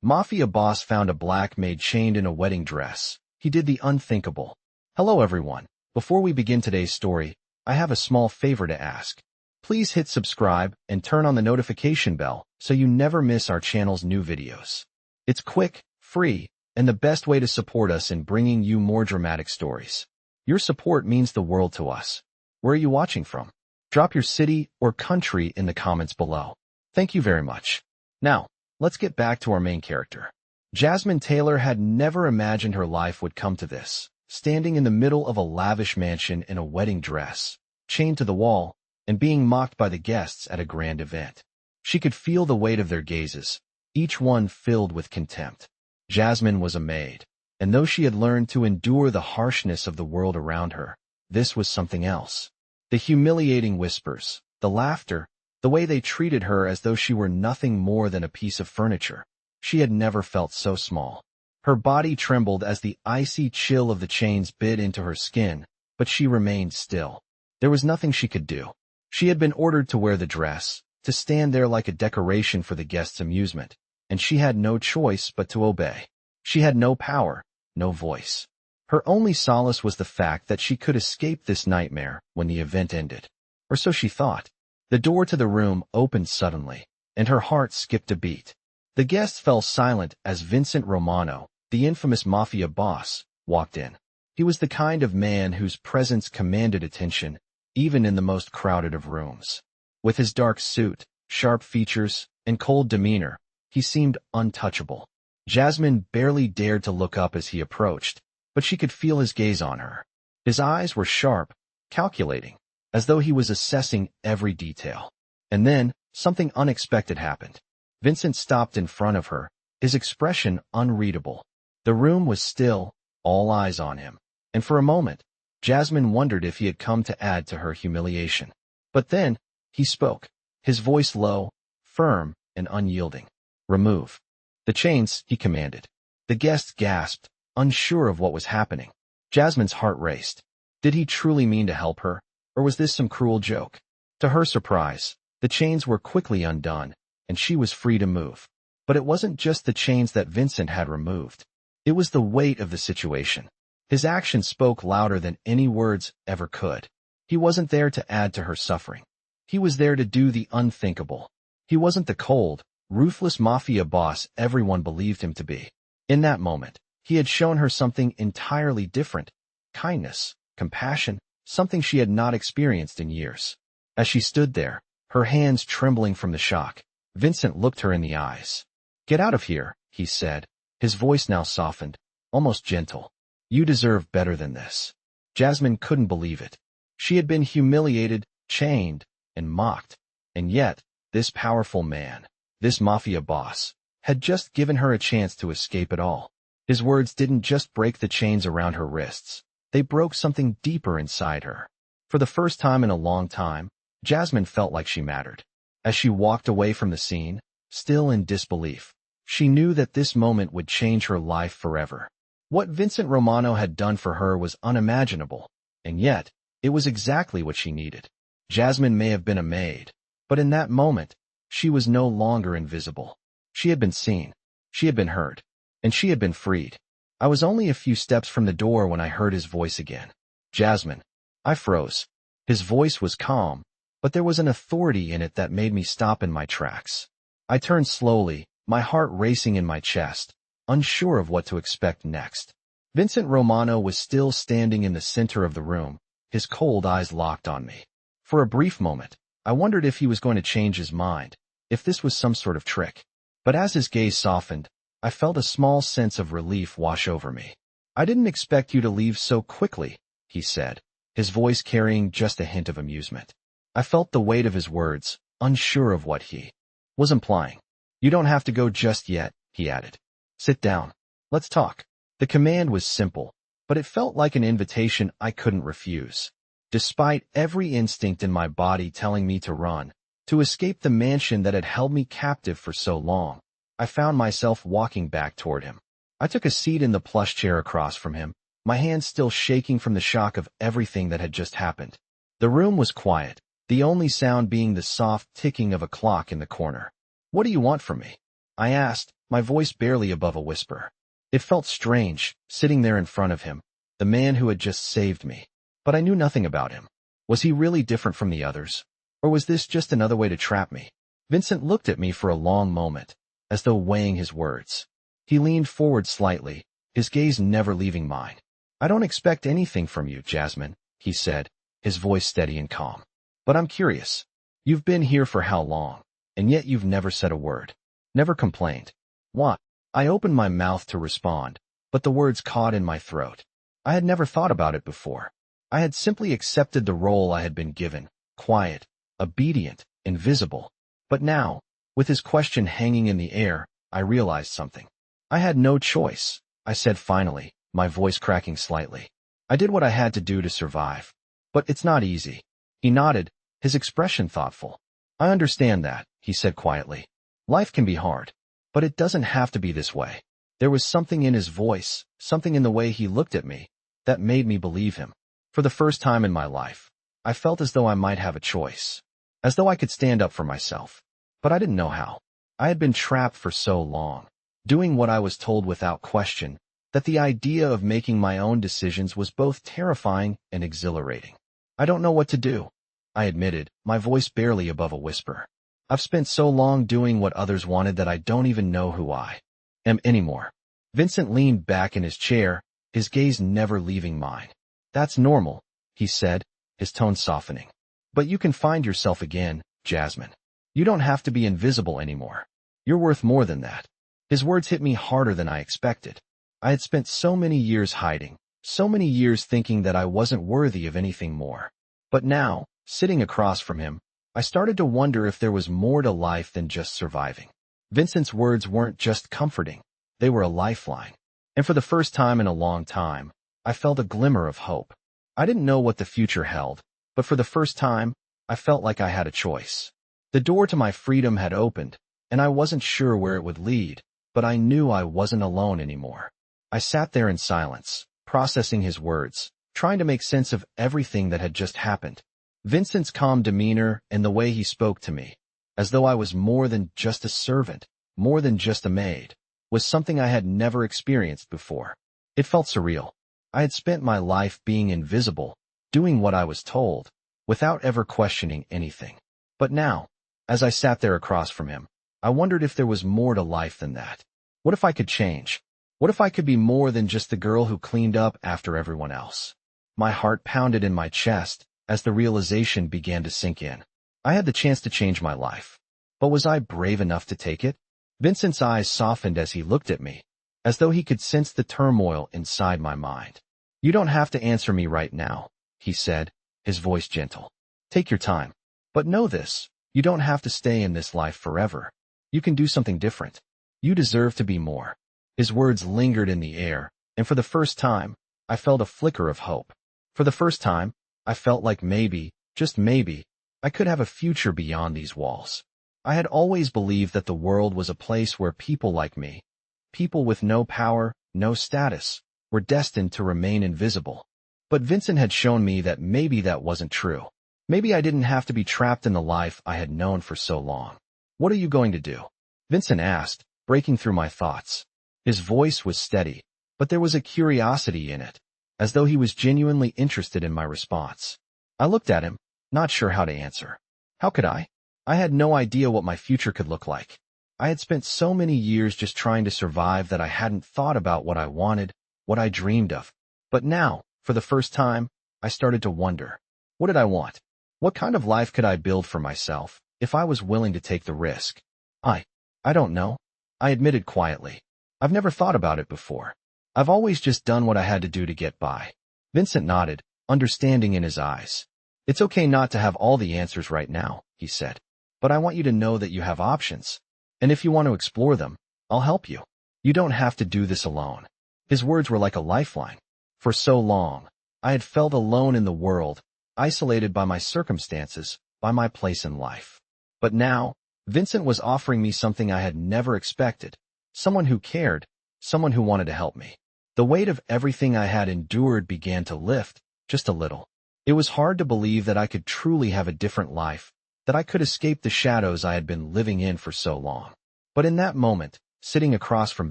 Mafia Boss found a black maid chained in a wedding dress. He did the unthinkable. Hello everyone. Before we begin today's story, I have a small favor to ask. Please hit subscribe and turn on the notification bell so you never miss our channel's new videos. It's quick, free, and the best way to support us in bringing you more dramatic stories. Your support means the world to us. Where are you watching from? Drop your city or country in the comments below. Thank you very much. Now, let's get back to our main character. Jasmine Taylor had never imagined her life would come to this, standing in the middle of a lavish mansion in a wedding dress, chained to the wall, and being mocked by the guests at a grand event. She could feel the weight of their gazes, each one filled with contempt. Jasmine was a maid, and though she had learned to endure the harshness of the world around her, this was something else. The humiliating whispers, the laughter, the way they treated her as though she were nothing more than a piece of furniture. She had never felt so small. Her body trembled as the icy chill of the chains bit into her skin, but she remained still. There was nothing she could do. She had been ordered to wear the dress, to stand there like a decoration for the guests' amusement, and she had no choice but to obey. She had no power, no voice. Her only solace was the fact that she could escape this nightmare when the event ended. Or so she thought. The door to the room opened suddenly, and her heart skipped a beat. The guests fell silent as Vincent Romano, the infamous Mafia Boss, walked in. He was the kind of man whose presence commanded attention, even in the most crowded of rooms. With his dark suit, sharp features, and cold demeanor, he seemed untouchable. Jasmine barely dared to look up as he approached, but she could feel his gaze on her. His eyes were sharp, calculating, as though he was assessing every detail. And then, something unexpected happened. Vincent stopped in front of her, his expression unreadable. The room was still, all eyes on him, and for a moment, Jasmine wondered if he had come to add to her humiliation. But then, he spoke, his voice low, firm, and unyielding. "Remove the chains," he commanded. The guests gasped, unsure of what was happening. Jasmine's heart raced. Did he truly mean to help her? Or was this some cruel joke? To her surprise, the chains were quickly undone, and she was free to move. But it wasn't just the chains that Vincent had removed. It was the weight of the situation. His action spoke louder than any words ever could. He wasn't there to add to her suffering. He was there to do the unthinkable. He wasn't the cold, ruthless Mafia Boss everyone believed him to be. In that moment, he had shown her something entirely different: kindness, compassion, something she had not experienced in years. As she stood there, her hands trembling from the shock, Vincent looked her in the eyes. "Get out of here," he said, his voice now softened, almost gentle. "You deserve better than this." Jasmine couldn't believe it. She had been humiliated, chained, and mocked, and yet, this powerful man, this Mafia Boss, had just given her a chance to escape it all. His words didn't just break the chains around her wrists. They broke something deeper inside her. For the first time in a long time, Jasmine felt like she mattered. As she walked away from the scene, still in disbelief, she knew that this moment would change her life forever. What Vincent Romano had done for her was unimaginable, and yet, it was exactly what she needed. Jasmine may have been a maid, but in that moment, she was no longer invisible. She had been seen, she had been heard, and she had been freed. I was only a few steps from the door when I heard his voice again. "Jasmine." I froze. His voice was calm, but there was an authority in it that made me stop in my tracks. I turned slowly, my heart racing in my chest, unsure of what to expect next. Vincent Romano was still standing in the center of the room, his cold eyes locked on me. For a brief moment, I wondered if he was going to change his mind, if this was some sort of trick. But as his gaze softened, I felt a small sense of relief wash over me. "I didn't expect you to leave so quickly," he said, his voice carrying just a hint of amusement. I felt the weight of his words, unsure of what he was implying. "You don't have to go just yet," he added. "Sit down. Let's talk." The command was simple, but it felt like an invitation I couldn't refuse. Despite every instinct in my body telling me to run, to escape the mansion that had held me captive for so long, I found myself walking back toward him. I took a seat in the plush chair across from him, my hands still shaking from the shock of everything that had just happened. The room was quiet, the only sound being the soft ticking of a clock in the corner. "What do you want from me?" I asked, my voice barely above a whisper. It felt strange, sitting there in front of him, the man who had just saved me. But I knew nothing about him. Was he really different from the others? Or was this just another way to trap me? Vincent looked at me for a long moment, as though weighing his words. He leaned forward slightly, his gaze never leaving mine. I don't expect anything from you, Jasmine, he said, his voice steady and calm. But I'm curious. You've been here for how long? And yet you've never said a word. Never complained. What? I opened my mouth to respond, but the words caught in my throat. I had never thought about it before. I had simply accepted the role I had been given, quiet, obedient, invisible. But now, with his question hanging in the air, I realized something. I had no choice, I said finally, my voice cracking slightly. I did what I had to do to survive. But it's not easy. He nodded, his expression thoughtful. I understand that, he said quietly. Life can be hard. But it doesn't have to be this way. There was something in his voice, something in the way he looked at me, that made me believe him. For the first time in my life, I felt as though I might have a choice. As though I could stand up for myself. But I didn't know how. I had been trapped for so long, doing what I was told without question, that the idea of making my own decisions was both terrifying and exhilarating. I don't know what to do, I admitted, my voice barely above a whisper. I've spent so long doing what others wanted that I don't even know who I am anymore. Vincent leaned back in his chair, his gaze never leaving mine. That's normal, he said, his tone softening. But you can find yourself again, Jasmine. You don't have to be invisible anymore. You're worth more than that. His words hit me harder than I expected. I had spent so many years hiding, so many years thinking that I wasn't worthy of anything more. But now, sitting across from him, I started to wonder if there was more to life than just surviving. Vincent's words weren't just comforting, they were a lifeline. And for the first time in a long time, I felt a glimmer of hope. I didn't know what the future held, but for the first time, I felt like I had a choice. The door to my freedom had opened, and I wasn't sure where it would lead, but I knew I wasn't alone anymore. I sat there in silence, processing his words, trying to make sense of everything that had just happened. Vincent's calm demeanor and the way he spoke to me, as though I was more than just a servant, more than just a maid, was something I had never experienced before. It felt surreal. I had spent my life being invisible, doing what I was told, without ever questioning anything. But now, as I sat there across from him, I wondered if there was more to life than that. What if I could change? What if I could be more than just the girl who cleaned up after everyone else? My heart pounded in my chest as the realization began to sink in. I had the chance to change my life. But was I brave enough to take it? Vincent's eyes softened as he looked at me, as though he could sense the turmoil inside my mind. You don't have to answer me right now, he said, his voice gentle. Take your time. But know this, you don't have to stay in this life forever. You can do something different. You deserve to be more. His words lingered in the air, and for the first time, I felt a flicker of hope. For the first time, I felt like maybe, just maybe, I could have a future beyond these walls. I had always believed that the world was a place where people like me, people with no power, no status, were destined to remain invisible. But Vincent had shown me that maybe that wasn't true. Maybe I didn't have to be trapped in the life I had known for so long. What are you going to do? Vincent asked, breaking through my thoughts. His voice was steady, but there was a curiosity in it, as though he was genuinely interested in my response. I looked at him, not sure how to answer. How could I? I had no idea what my future could look like. I had spent so many years just trying to survive that I hadn't thought about what I wanted, what I dreamed of. But now, for the first time, I started to wonder. What did I want? What kind of life could I build for myself, if I was willing to take the risk? I don't know, I admitted quietly. I've never thought about it before. I've always just done what I had to do to get by. Vincent nodded, understanding in his eyes. It's okay not to have all the answers right now, he said. But I want you to know that you have options. And if you want to explore them, I'll help you. You don't have to do this alone. His words were like a lifeline. For so long, I had felt alone in the world, isolated by my circumstances, by my place in life. But now, Vincent was offering me something I had never expected. Someone who cared, someone who wanted to help me. The weight of everything I had endured began to lift, just a little. It was hard to believe that I could truly have a different life, that I could escape the shadows I had been living in for so long. But in that moment, sitting across from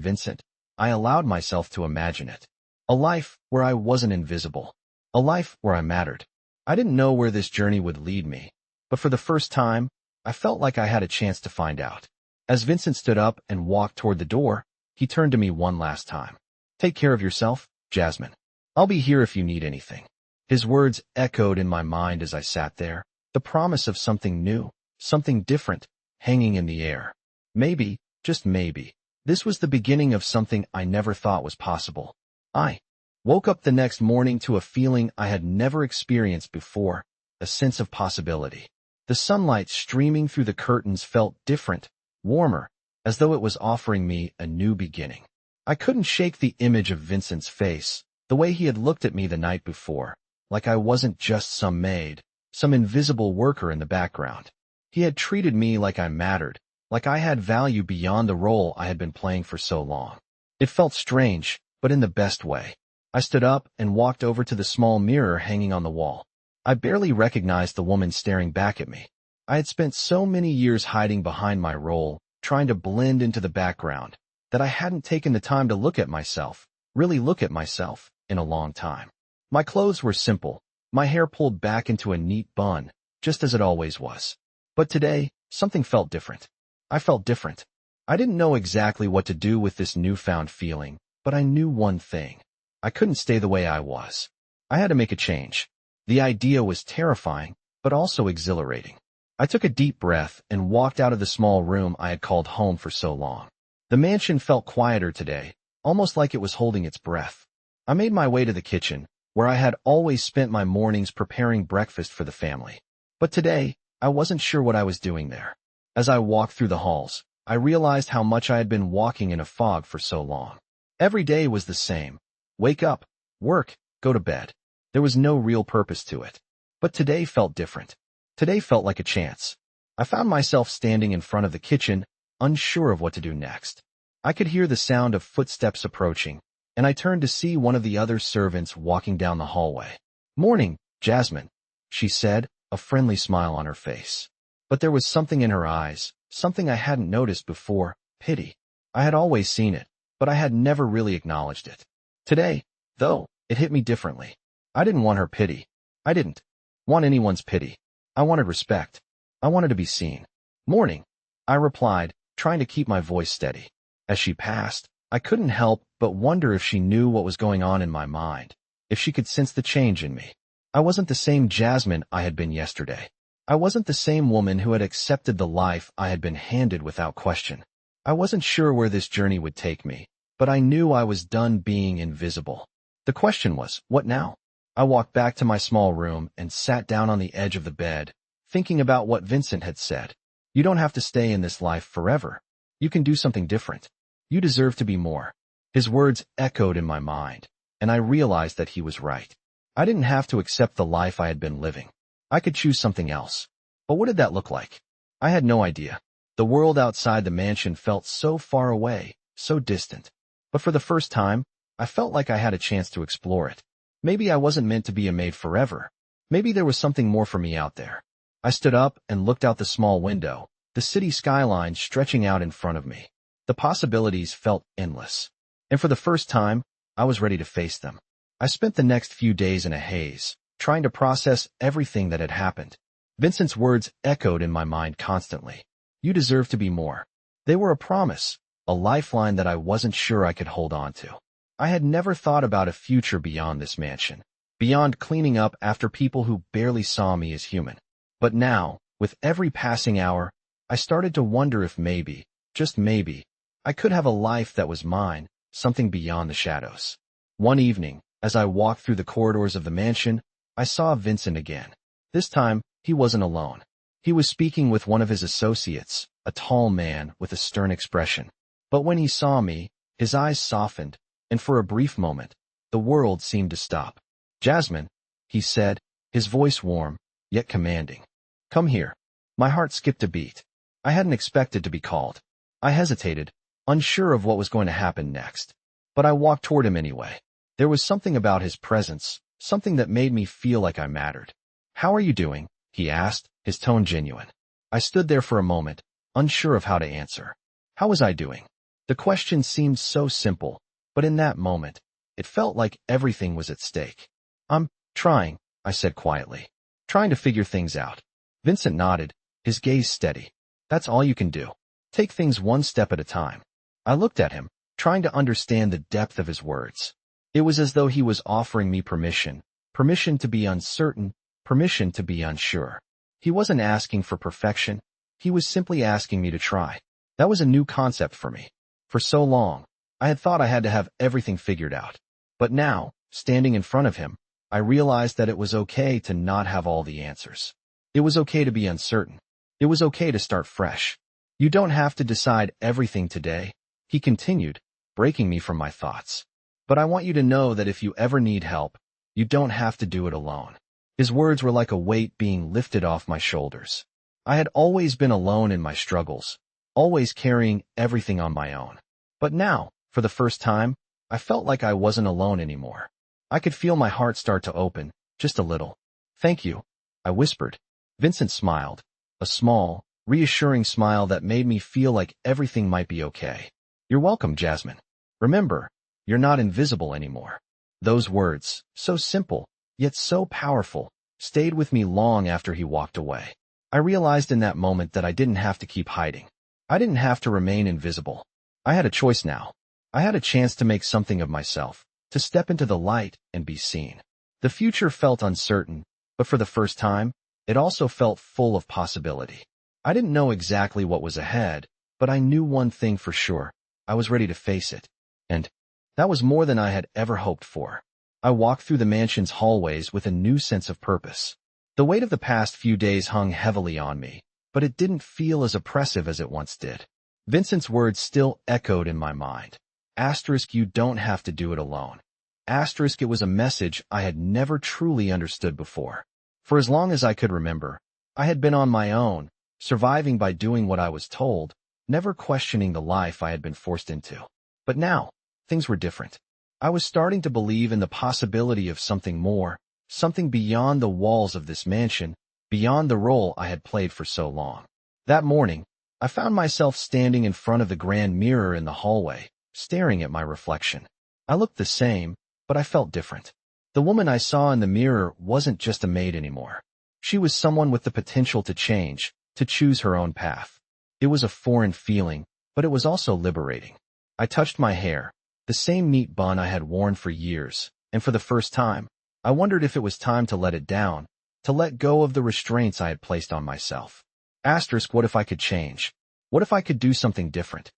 Vincent, I allowed myself to imagine it. A life where I wasn't invisible. A life where I mattered. I didn't know where this journey would lead me, but for the first time, I felt like I had a chance to find out. As Vincent stood up and walked toward the door, he turned to me one last time. "Take care of yourself, Jasmine. I'll be here if you need anything." His words echoed in my mind as I sat there, the promise of something new, something different, hanging in the air. Maybe, just maybe, this was the beginning of something I never thought was possible. I woke up the next morning to a feeling I had never experienced before, a sense of possibility. The sunlight streaming through the curtains felt different, warmer, as though it was offering me a new beginning. I couldn't shake the image of Vincent's face, the way he had looked at me the night before, like I wasn't just some maid, some invisible worker in the background. He had treated me like I mattered, like I had value beyond the role I had been playing for so long. It felt strange, but in the best way. I stood up and walked over to the small mirror hanging on the wall. I barely recognized the woman staring back at me. I had spent so many years hiding behind my role, trying to blend into the background, that I hadn't taken the time to look at myself, really look at myself, in a long time. My clothes were simple, my hair pulled back into a neat bun, just as it always was. But today, something felt different. I felt different. I didn't know exactly what to do with this newfound feeling, but I knew one thing. I couldn't stay the way I was. I had to make a change. The idea was terrifying, but also exhilarating. I took a deep breath and walked out of the small room I had called home for so long. The mansion felt quieter today, almost like it was holding its breath. I made my way to the kitchen, where I had always spent my mornings preparing breakfast for the family. But today, I wasn't sure what I was doing there. As I walked through the halls, I realized how much I had been walking in a fog for so long. Every day was the same. Wake up, work, go to bed. There was no real purpose to it. But today felt different. Today felt like a chance. I found myself standing in front of the kitchen, unsure of what to do next. I could hear the sound of footsteps approaching, and I turned to see one of the other servants walking down the hallway. "Morning, Jasmine," she said, a friendly smile on her face. But there was something in her eyes, something I hadn't noticed before, pity. I had always seen it, but I had never really acknowledged it. Today, though, it hit me differently. I didn't want her pity. I didn't want anyone's pity. I wanted respect. I wanted to be seen. "Morning," I replied, trying to keep my voice steady. As she passed, I couldn't help but wonder if she knew what was going on in my mind, if she could sense the change in me. I wasn't the same Jasmine I had been yesterday. I wasn't the same woman who had accepted the life I had been handed without question. I wasn't sure where this journey would take me, but I knew I was done being invisible. The question was, what now? I walked back to my small room and sat down on the edge of the bed, thinking about what Vincent had said. You don't have to stay in this life forever. You can do something different. You deserve to be more. His words echoed in my mind, and I realized that he was right. I didn't have to accept the life I had been living. I could choose something else. But what did that look like? I had no idea. The world outside the mansion felt so far away, so distant. But for the first time, I felt like I had a chance to explore it. Maybe I wasn't meant to be a maid forever. Maybe there was something more for me out there. I stood up and looked out the small window, the city skyline stretching out in front of me. The possibilities felt endless. And for the first time, I was ready to face them. I spent the next few days in a haze, trying to process everything that had happened. Vincent's words echoed in my mind constantly. You deserve to be more. They were a promise, a lifeline that I wasn't sure I could hold on to. I had never thought about a future beyond this mansion, beyond cleaning up after people who barely saw me as human. But now, with every passing hour, I started to wonder if maybe, just maybe, I could have a life that was mine, something beyond the shadows. One evening, as I walked through the corridors of the mansion, I saw Vincent again. This time, he wasn't alone. He was speaking with one of his associates, a tall man with a stern expression. But when he saw me, his eyes softened, and for a brief moment, the world seemed to stop. "Jasmine," he said, his voice warm, yet commanding. "Come here." My heart skipped a beat. I hadn't expected to be called. I hesitated, unsure of what was going to happen next. But I walked toward him anyway. There was something about his presence, something that made me feel like I mattered. "How are you doing?" he asked, his tone genuine. I stood there for a moment, unsure of how to answer. How was I doing? The question seemed so simple, but in that moment, it felt like everything was at stake. I'm trying, I said quietly. Trying to figure things out. Vincent nodded, his gaze steady. That's all you can do. Take things one step at a time. I looked at him, trying to understand the depth of his words. It was as though he was offering me permission to be uncertain, permission to be unsure. He wasn't asking for perfection. He was simply asking me to try. That was a new concept for me. For so long, I had thought I had to have everything figured out. But now, standing in front of him, I realized that it was okay to not have all the answers. It was okay to be uncertain. It was okay to start fresh. You don't have to decide everything today, he continued, breaking me from my thoughts. But I want you to know that if you ever need help, you don't have to do it alone. His words were like a weight being lifted off my shoulders. I had always been alone in my struggles, always carrying everything on my own. But now, for the first time, I felt like I wasn't alone anymore. I could feel my heart start to open, just a little. Thank you, I whispered. Vincent smiled, a small, reassuring smile that made me feel like everything might be okay. You're welcome, Jasmine. Remember, you're not invisible anymore. Those words, so simple, yet so powerful, stayed with me long after he walked away. I realized in that moment that I didn't have to keep hiding. I didn't have to remain invisible. I had a choice now. I had a chance to make something of myself, to step into the light and be seen. The future felt uncertain, but for the first time, it also felt full of possibility. I didn't know exactly what was ahead, but I knew one thing for sure. I was ready to face it. And that was more than I had ever hoped for. I walked through the mansion's hallways with a new sense of purpose. The weight of the past few days hung heavily on me, but it didn't feel as oppressive as it once did. Vincent's words still echoed in my mind. Asterisk, you don't have to do it alone. Asterisk, it was a message I had never truly understood before. For as long as I could remember, I had been on my own, surviving by doing what I was told, never questioning the life I had been forced into. But now, things were different. I was starting to believe in the possibility of something more, something beyond the walls of this mansion, beyond the role I had played for so long. That morning, I found myself standing in front of the grand mirror in the hallway, staring at my reflection. I looked the same, but I felt different. The woman I saw in the mirror wasn't just a maid anymore. She was someone with the potential to change, to choose her own path. It was a foreign feeling, but it was also liberating. I touched my hair, the same neat bun I had worn for years, and for the first time, I wondered if it was time to let it down, to let go of the restraints I had placed on myself. Asterisk, what if I could change? What if I could do something different?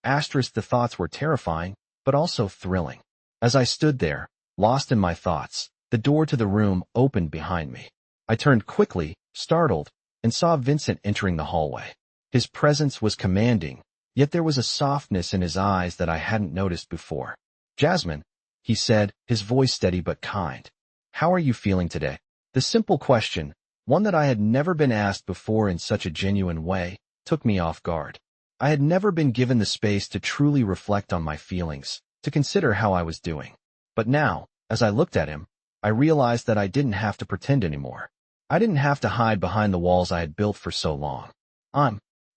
Asterisk, the thoughts were terrifying, but also thrilling. As I stood there, lost in my thoughts, the door to the room opened behind me. I turned quickly, startled, and saw Vincent entering the hallway. His presence was commanding, yet there was a softness in his eyes that I hadn't noticed before. Jasmine, he said, his voice steady but kind. How are you feeling today? The simple question, one that I had never been asked before in such a genuine way, took me off guard. I had never been given the space to truly reflect on my feelings, to consider how I was doing. But now, as I looked at him, I realized that I didn't have to pretend anymore. I didn't have to hide behind the walls I had built for so long.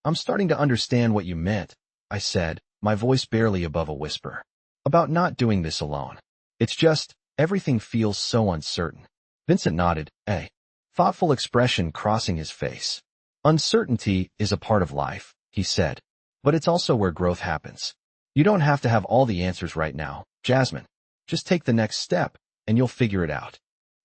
I'm starting to understand what you meant, I said, my voice barely above a whisper. About not doing this alone. It's just, everything feels so uncertain. Vincent nodded, a thoughtful expression crossing his face. Uncertainty is a part of life, he said, but it's also where growth happens. You don't have to have all the answers right now, Jasmine. Just take the next step, and you'll figure it out.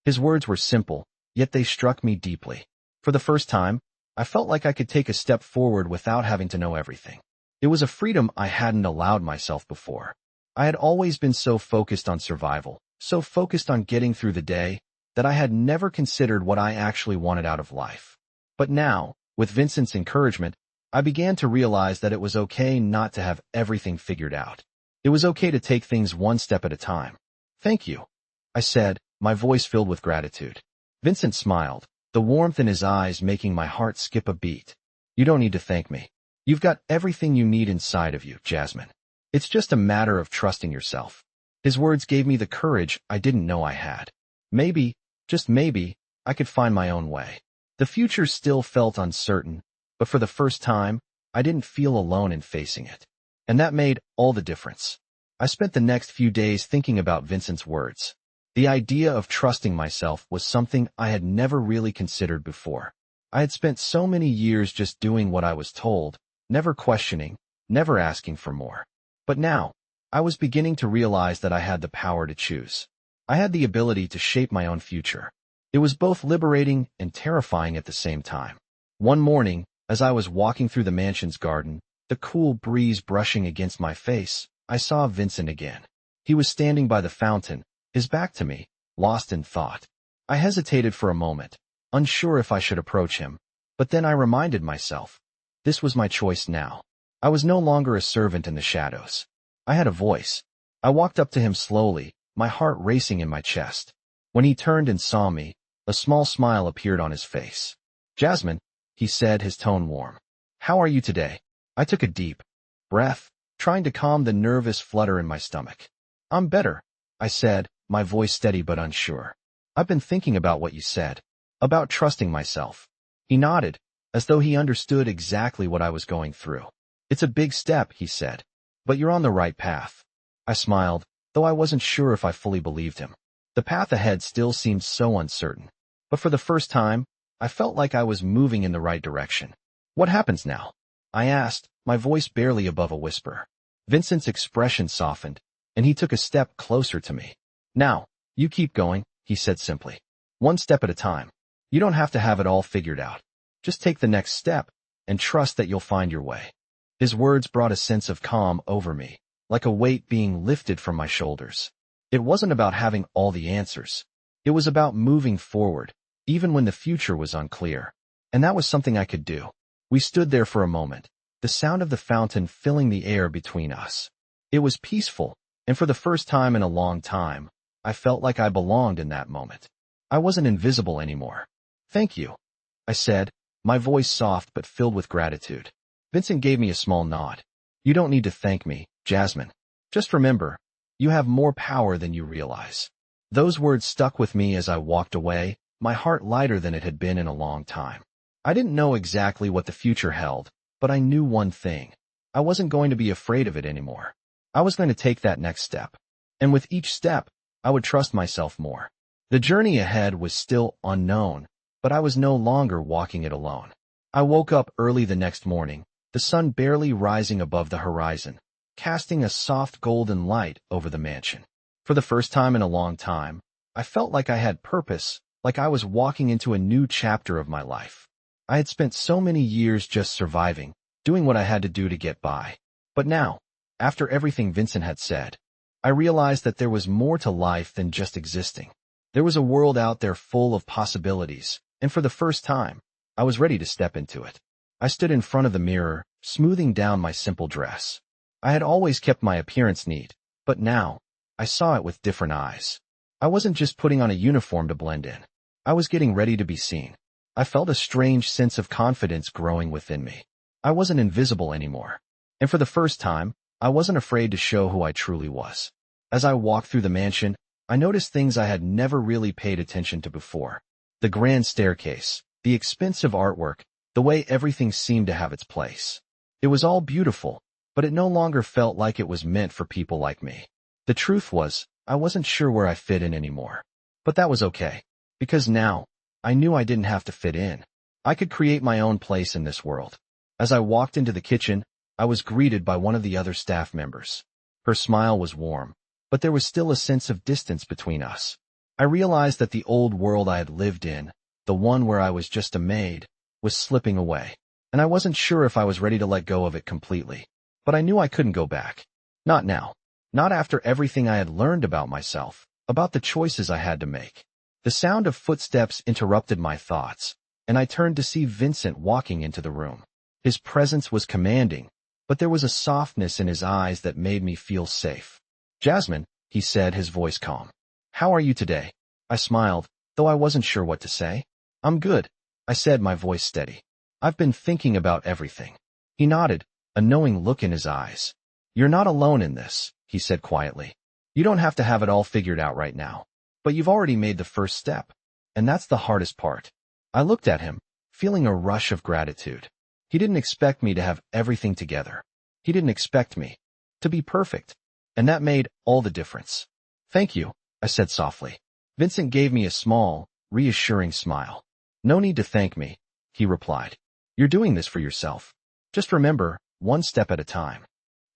His words were simple, yet they struck me deeply. For the first time, I felt like I could take a step forward without having to know everything. It was a freedom I hadn't allowed myself before. I had always been so focused on survival, so focused on getting through the day, that I had never considered what I actually wanted out of life. But now, with Vincent's encouragement, I began to realize that it was okay not to have everything figured out. It was okay to take things one step at a time. Thank you, I said, my voice filled with gratitude. Vincent smiled, the warmth in his eyes making my heart skip a beat. You don't need to thank me. You've got everything you need inside of you, Jasmine. It's just a matter of trusting yourself. His words gave me the courage I didn't know I had. Maybe, just maybe, I could find my own way. The future still felt uncertain, but for the first time, I didn't feel alone in facing it. And that made all the difference. I spent the next few days thinking about Vincent's words. The idea of trusting myself was something I had never really considered before. I had spent so many years just doing what I was told, never questioning, never asking for more. But now, I was beginning to realize that I had the power to choose. I had the ability to shape my own future. It was both liberating and terrifying at the same time. One morning, as I was walking through the mansion's garden, the cool breeze brushing against my face, I saw Vincent again. He was standing by the fountain, his back to me, lost in thought. I hesitated for a moment, unsure if I should approach him, but then I reminded myself. This was my choice now. I was no longer a servant in the shadows. I had a voice. I walked up to him slowly, my heart racing in my chest. When he turned and saw me, a small smile appeared on his face. "Jasmine," he said, his tone warm. "How are you today?" I took a deep breath, trying to calm the nervous flutter in my stomach. "I'm better," I said, my voice steady but unsure. "I've been thinking about what you said, about trusting myself." He nodded, as though he understood exactly what I was going through. "It's a big step," he said, "but you're on the right path." I smiled, though I wasn't sure if I fully believed him. The path ahead still seemed so uncertain. But for the first time, I felt like I was moving in the right direction. "What happens now?" I asked, my voice barely above a whisper. Vincent's expression softened, and he took a step closer to me. "Now, you keep going," he said simply. "One step at a time. You don't have to have it all figured out. Just take the next step, and trust that you'll find your way." His words brought a sense of calm over me, like a weight being lifted from my shoulders. It wasn't about having all the answers. It was about moving forward, even when the future was unclear. And that was something I could do. We stood there for a moment, the sound of the fountain filling the air between us. It was peaceful, and for the first time in a long time, I felt like I belonged in that moment. I wasn't invisible anymore. "Thank you," I said, my voice soft but filled with gratitude. Vincent gave me a small nod. "You don't need to thank me, Jasmine. Just remember, you have more power than you realize." Those words stuck with me as I walked away, my heart lighter than it had been in a long time. I didn't know exactly what the future held, but I knew one thing. I wasn't going to be afraid of it anymore. I was going to take that next step. And with each step, I would trust myself more. The journey ahead was still unknown, but I was no longer walking it alone. I woke up early the next morning, the sun barely rising above the horizon, casting a soft golden light over the mansion. For the first time in a long time, I felt like I had purpose, like I was walking into a new chapter of my life. I had spent so many years just surviving, doing what I had to do to get by. But now, after everything Vincent had said, I realized that there was more to life than just existing. There was a world out there full of possibilities, and for the first time, I was ready to step into it. I stood in front of the mirror, smoothing down my simple dress. I had always kept my appearance neat, but now, I saw it with different eyes. I wasn't just putting on a uniform to blend in. I was getting ready to be seen. I felt a strange sense of confidence growing within me. I wasn't invisible anymore. And for the first time, I wasn't afraid to show who I truly was. As I walked through the mansion, I noticed things I had never really paid attention to before. The grand staircase, the expensive artwork, the way everything seemed to have its place. It was all beautiful, but it no longer felt like it was meant for people like me. The truth was, I wasn't sure where I fit in anymore. But that was okay, because now, I knew I didn't have to fit in. I could create my own place in this world. As I walked into the kitchen, I was greeted by one of the other staff members. Her smile was warm, but there was still a sense of distance between us. I realized that the old world I had lived in, the one where I was just a maid, was slipping away, and I wasn't sure if I was ready to let go of it completely. But I knew I couldn't go back. Not now. Not after everything I had learned about myself, about the choices I had to make. The sound of footsteps interrupted my thoughts, and I turned to see Vincent walking into the room. His presence was commanding, but there was a softness in his eyes that made me feel safe. "Jasmine," he said, his voice calm. "How are you today?" I smiled, though I wasn't sure what to say. "I'm good," I said, my voice steady. "I've been thinking about everything." He nodded, a knowing look in his eyes. "You're not alone in this," he said quietly. "You don't have to have it all figured out right now. But you've already made the first step, and that's the hardest part." I looked at him, feeling a rush of gratitude. He didn't expect me to have everything together. He didn't expect me to be perfect, and that made all the difference. Thank you, I said softly. Vincent gave me a small, reassuring smile. No need to thank me, he replied. You're doing this for yourself. Just remember, one step at a time.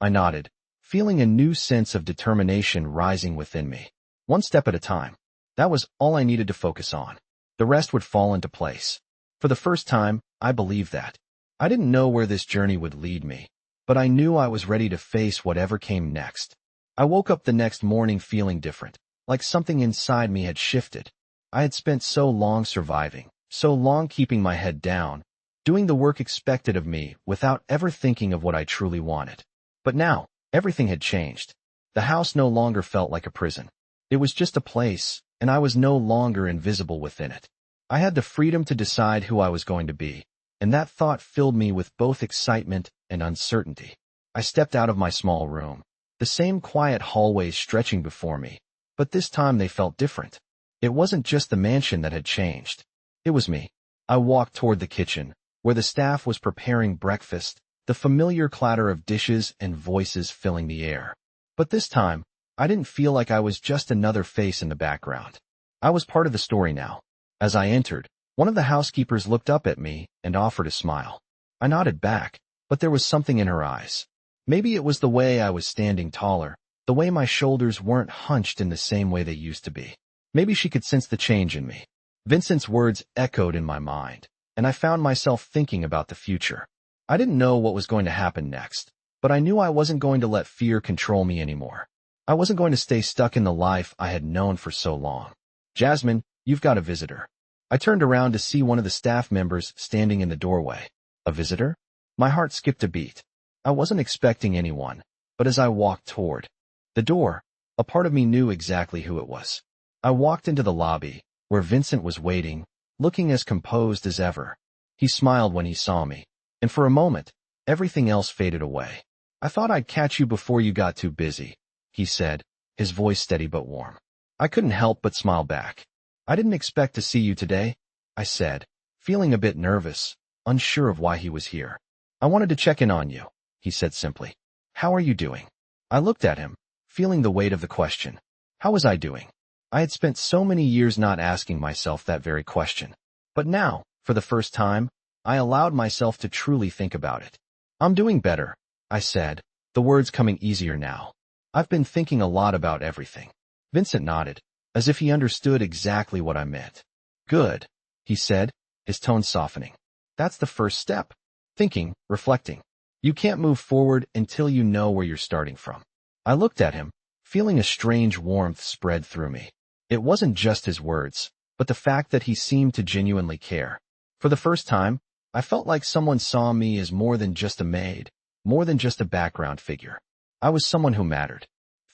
I nodded, feeling a new sense of determination rising within me. One step at a time. That was all I needed to focus on. The rest would fall into place. For the first time, I believed that. I didn't know where this journey would lead me, but I knew I was ready to face whatever came next. I woke up the next morning feeling different, like something inside me had shifted. I had spent so long surviving, so long keeping my head down, doing the work expected of me without ever thinking of what I truly wanted. But now, everything had changed. The house no longer felt like a prison. It was just a place, and I was no longer invisible within it. I had the freedom to decide who I was going to be, and that thought filled me with both excitement and uncertainty. I stepped out of my small room, the same quiet hallways stretching before me, but this time they felt different. It wasn't just the mansion that had changed. It was me. I walked toward the kitchen, where the staff was preparing breakfast, the familiar clatter of dishes and voices filling the air. But this time, I didn't feel like I was just another face in the background. I was part of the story now. As I entered, one of the housekeepers looked up at me and offered a smile. I nodded back, but there was something in her eyes. Maybe it was the way I was standing taller, the way my shoulders weren't hunched in the same way they used to be. Maybe she could sense the change in me. Vincent's words echoed in my mind, and I found myself thinking about the future. I didn't know what was going to happen next, but I knew I wasn't going to let fear control me anymore. I wasn't going to stay stuck in the life I had known for so long. Jasmine, you've got a visitor. I turned around to see one of the staff members standing in the doorway. A visitor? My heart skipped a beat. I wasn't expecting anyone, but as I walked toward the door, a part of me knew exactly who it was. I walked into the lobby, where Vincent was waiting, looking as composed as ever. He smiled when he saw me, and for a moment, everything else faded away. I thought I'd catch you before you got too busy, he said, his voice steady but warm. I couldn't help but smile back. I didn't expect to see you today, I said, feeling a bit nervous, unsure of why he was here. I wanted to check in on you, he said simply. How are you doing? I looked at him, feeling the weight of the question. How was I doing? I had spent so many years not asking myself that very question. But now, for the first time, I allowed myself to truly think about it. I'm doing better, I said, the words coming easier now. I've been thinking a lot about everything. Vincent nodded, as if he understood exactly what I meant. Good, he said, his tone softening. That's the first step. Thinking, reflecting. You can't move forward until you know where you're starting from. I looked at him, feeling a strange warmth spread through me. It wasn't just his words, but the fact that he seemed to genuinely care. For the first time, I felt like someone saw me as more than just a maid, more than just a background figure. I was someone who mattered.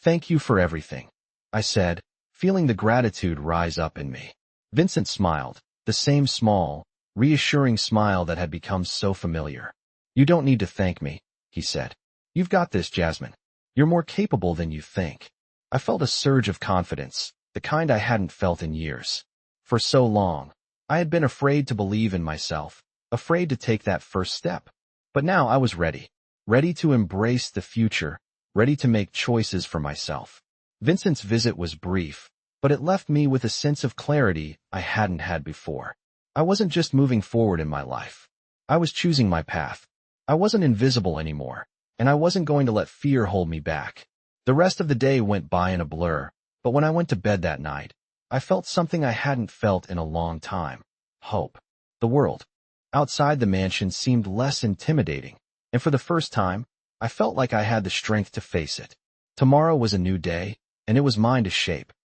Thank you for everything, I said, feeling the gratitude rise up in me. Vincent smiled, the same small, reassuring smile that had become so familiar. You don't need to thank me, he said. You've got this, Jasmine. You're more capable than you think. I felt a surge of confidence, the kind I hadn't felt in years. For so long, I had been afraid to believe in myself, afraid to take that first step. But now I was ready, ready to embrace the future, ready to make choices for myself. Vincent's visit was brief, but it left me with a sense of clarity I hadn't had before. I wasn't just moving forward in my life. I was choosing my path. I wasn't invisible anymore, and I wasn't going to let fear hold me back. The rest of the day went by in a blur, but when I went to bed that night, I felt something I hadn't felt in a long time. Hope. The world outside the mansion seemed less intimidating, and for the first time, I felt like I had the strength to face it. Tomorrow was a new day, and it was mine to shape.